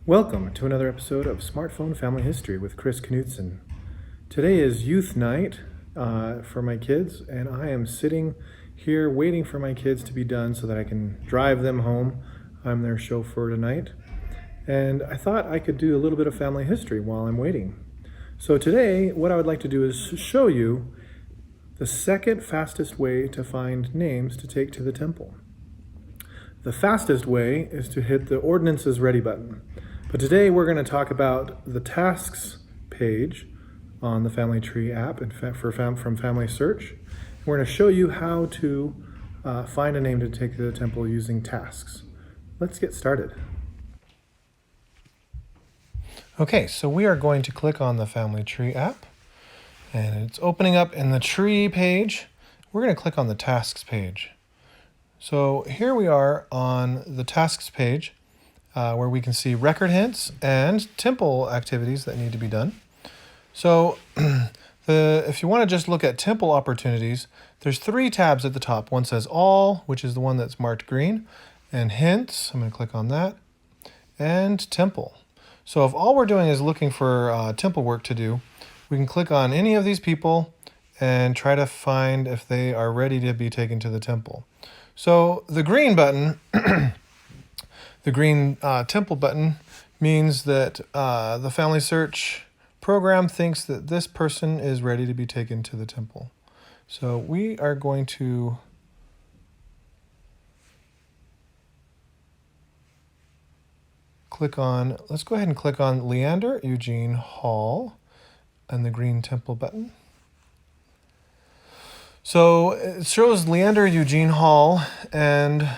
Welcome to another episode of Smartphone Family History with Chris Knutson. Today is youth night for my kids, and I am sitting here waiting for my kids to be done so that I can drive them home. I'm their chauffeur tonight, and I thought I could do a little bit of family history while I'm waiting. So today, what I would like to do is show you the second fastest way to find names to take to the temple. The fastest way is to hit the Ordinances Ready button. But today we're going to talk about the tasks page on the Family Tree app from Family Search. We're going to show you how to find a name to take to the temple using tasks. Let's get started. Okay, so we are going to click on the Family Tree app, and it's opening up in the tree page. We're going to click on the tasks page. So here we are on the tasks page where we can see record hints and temple activities that need to be done. So if you want to just look at temple opportunities, there's 3 tabs at the top. One says all, which is the one that's marked green, and hints, I'm going to click on that, and temple. So if all we're doing is looking for temple work to do, we can click on any of these people and try to find if they are ready to be taken to the temple. So the green button, the green temple button, means that the Family Search program thinks that this person is ready to be taken to the temple. So we are going to let's go ahead and click on Leander Eugene Hall and the green temple button. So it shows Leander Eugene Hall and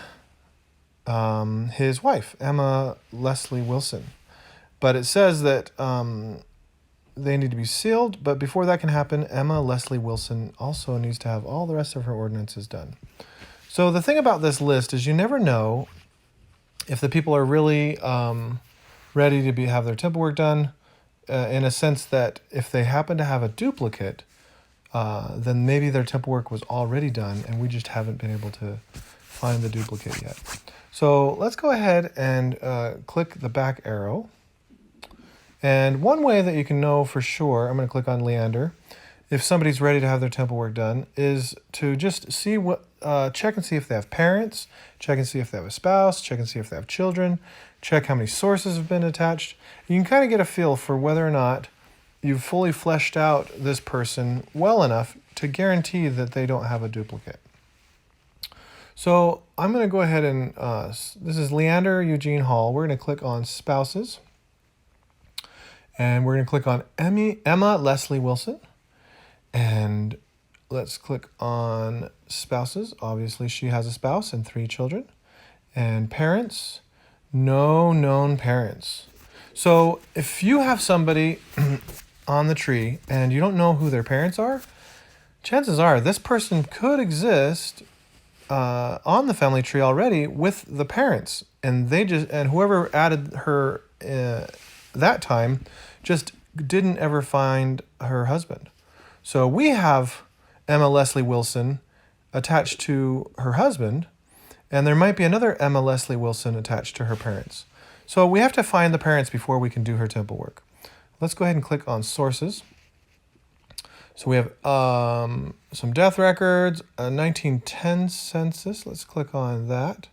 his wife, Emma Leslie Wilson. But it says that they need to be sealed, but before that can happen, Emma Leslie Wilson also needs to have all the rest of her ordinances done. So the thing about this list is you never know if the people are really ready to have their temple work done, in a sense that if they happen to have a duplicate, then maybe their temple work was already done and we just haven't been able to find the duplicate yet. So let's go ahead and click the back arrow. And one way that you can know for sure, I'm going to click on Leander, if somebody's ready to have their temple work done, is to just see check and see if they have parents, check and see if they have a spouse, check and see if they have children, check how many sources have been attached. You can kind of get a feel for whether or not you've fully fleshed out this person well enough to guarantee that they don't have a duplicate. So I'm going to go ahead and, this is Leander Eugene Hall. We're going to click on spouses. And we're going to click on Emma Leslie Wilson. And let's click on spouses. Obviously, she has a spouse and 3 children. And parents, no known parents. So if you have somebody on the tree and you don't know who their parents are, chances are this person could exist on the family tree already with the parents, and whoever added her that time just didn't ever find her husband. So we have Emma Leslie Wilson attached to her husband, and there might be another Emma Leslie Wilson attached to her parents. So we have to find the parents before we can do her temple work. Let's go ahead and click on sources. So we have some death records, a 1910 census. Let's click on that.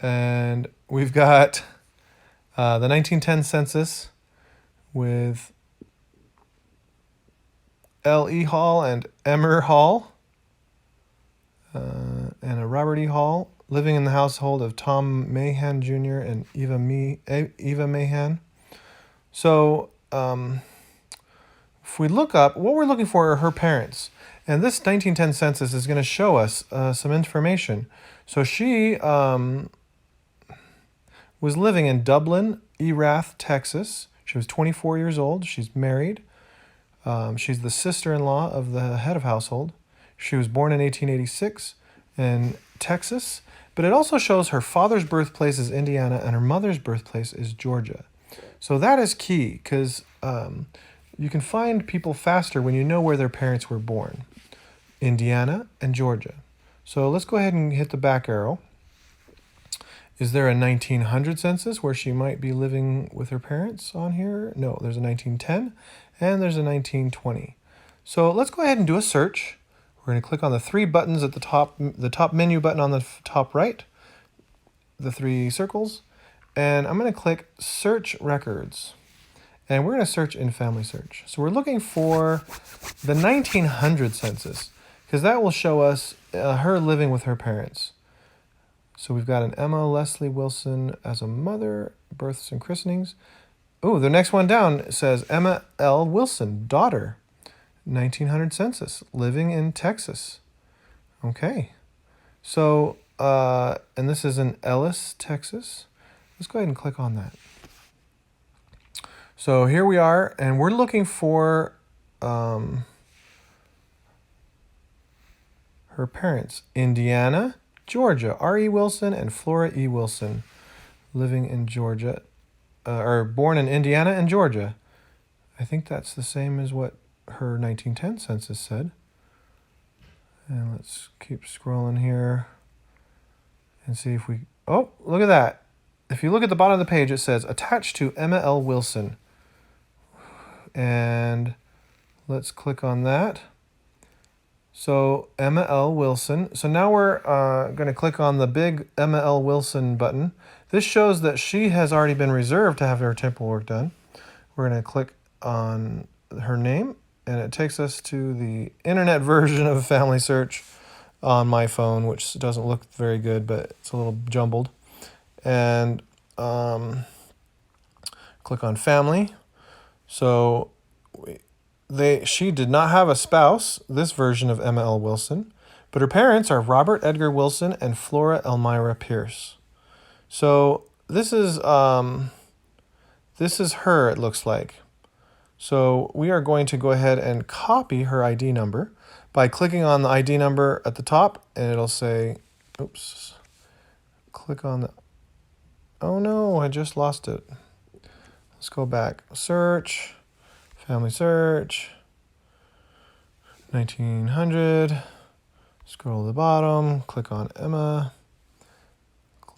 And we've got the 1910 census with L.E. Hall and Emmer Hall and a Robert E. Hall living in the household of Tom Mahan Jr. and Eva Mahan. So if we look up, what we're looking for are her parents. And this 1910 census is going to show us some information. So she was living in Dublin, Erath, Texas. She was 24 years old. She's married. She's the sister-in-law of the head of household. She was born in 1886 in Texas. But it also shows her father's birthplace is Indiana and her mother's birthplace is Georgia. So that is key because you can find people faster when you know where their parents were born. Indiana and Georgia. So let's go ahead and hit the back arrow. Is there a 1900 census where she might be living with her parents on here? No, there's a 1910 and there's a 1920. So let's go ahead and do a search. We're going to click on the three buttons at the top menu button on the top right, the three circles, and I'm going to click Search Records. And we're going to search in Family Search. So we're looking for the 1900 census because that will show us her living with her parents. So we've got an Emma Leslie Wilson as a mother, births and christenings. Oh, the next one down says Emma L. Wilson, daughter, 1900 census, living in Texas. Okay. So, and this is in Ellis, Texas. Let's go ahead and click on that. So here we are, and we're looking for her parents, Indiana, Georgia, R.E. Wilson and Flora E. Wilson, living in Georgia, or born in Indiana and Georgia. I think that's the same as what her 1910 census said. And let's keep scrolling here and see if we... Oh, look at that. If you look at the bottom of the page, it says, attached to Emma L. Wilson. And let's click on that. So Emma L. Wilson. So now we're going to click on the big Emma L. Wilson button. This shows that she has already been reserved to have her temple work done. We're going to click on her name, and it takes us to the internet version of Family Search on my phone, which doesn't look very good, but it's a little jumbled. And click on Family. So she did not have a spouse, this version of Emma L. Wilson, but her parents are Robert Edgar Wilson and Flora Elmira Pierce. So this is her, it looks like. So we are going to go ahead and copy her ID number by clicking on the ID number at the top, and it'll say, oops, click on the, oh no, I just lost it. Let's go back. Search, Family Search, 1900, scroll to the bottom, click on Emma.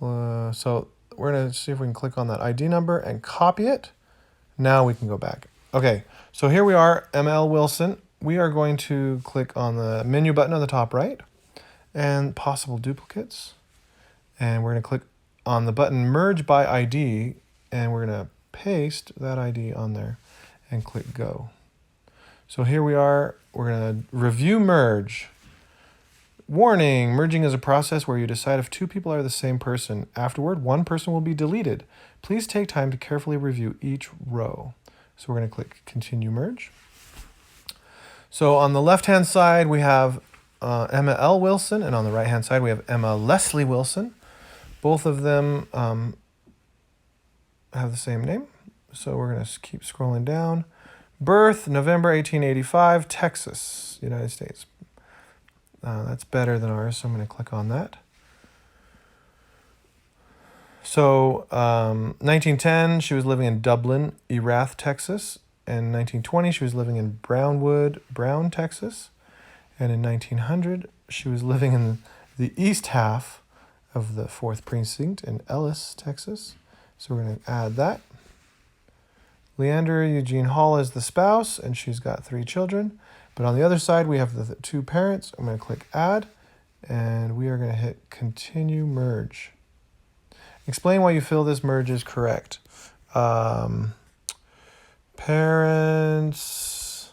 So we're going to see if we can click on that ID number and copy it. Now we can go back. Okay, so here we are, Emma L. Wilson. We are going to click on the menu button on the top right and possible duplicates. And we're going to click on the button Merge by ID, and we're going to paste that ID on there and click Go. So here we are. We're going to review merge. Warning, merging is a process where you decide if two people are the same person. Afterward, one person will be deleted. Please take time to carefully review each row. So we're going to click Continue Merge. So on the left-hand side, we have Emma L. Wilson, and on the right-hand side, we have Emma Leslie Wilson. Both of them have the same name. So we're going to keep scrolling down. Birth, November 1885, Texas, United States. That's better than ours, so I'm going to click on that. So 1910, she was living in Dublin, Erath, Texas. And 1920, she was living in Brown, Texas. And in 1900, she was living in the east half of the 4th Precinct in Ellis, Texas. So we're going to add that. Leander Eugene Hall is the spouse, and she's got 3 children. But on the other side, we have the 2 parents. I'm going to click Add, and we are going to hit Continue Merge. Explain why you feel this merge is correct. Parents,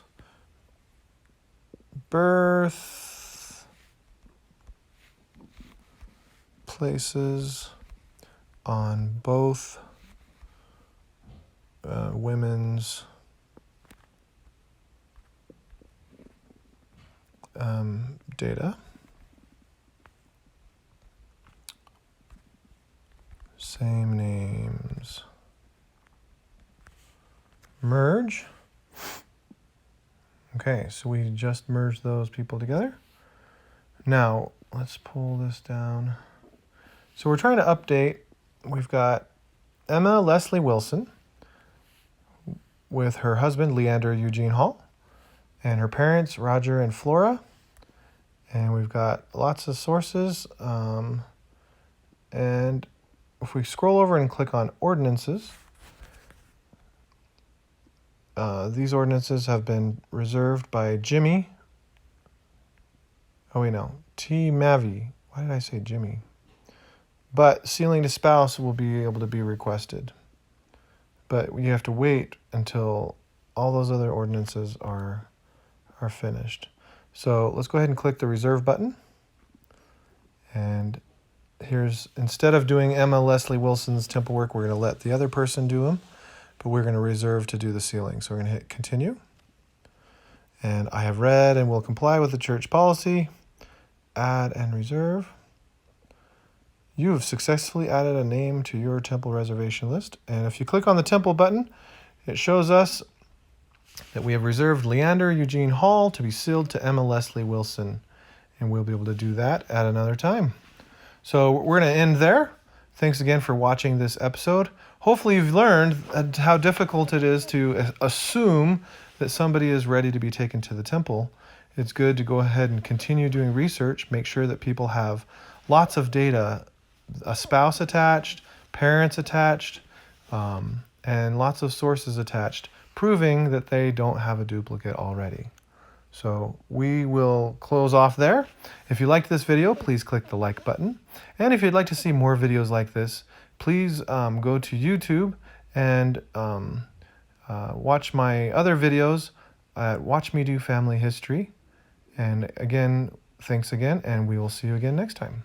birth, places on both women's data. Same names. Merge. Okay, so we just merged those people together. Now, let's pull this down. So we're trying to update. We've got Emma Leslie Wilson with her husband, Leander Eugene Hall, and her parents, Roger and Flora. And we've got lots of sources. And if we scroll over and click on ordinances, these ordinances have been reserved by Jimmy. Oh, wait, no. T. Mavi. Why did I say Jimmy? But sealing to spouse will be able to be requested. But you have to wait until all those other ordinances are finished. So let's go ahead and click the reserve button. And here's, instead of doing Emma Leslie Wilson's temple work, we're going to let the other person do them, but we're going to reserve to do the sealing. So we're going to hit continue. And I have read and will comply with the church policy. Add and reserve. You have successfully added a name to your temple reservation list. And if you click on the temple button, it shows us that we have reserved Leander Eugene Hall to be sealed to Emma Leslie Wilson. And we'll be able to do that at another time. So we're going to end there. Thanks again for watching this episode. Hopefully you've learned how difficult it is to assume that somebody is ready to be taken to the temple. It's good to go ahead and continue doing research, make sure that people have lots of data, a spouse attached, parents attached, and lots of sources attached, proving that they don't have a duplicate already. So we will close off there. If you liked this video, please click the like button. And if you'd like to see more videos like this, please go to YouTube and watch my other videos at Watch Me Do Family History. And again, thanks again, and we will see you again next time.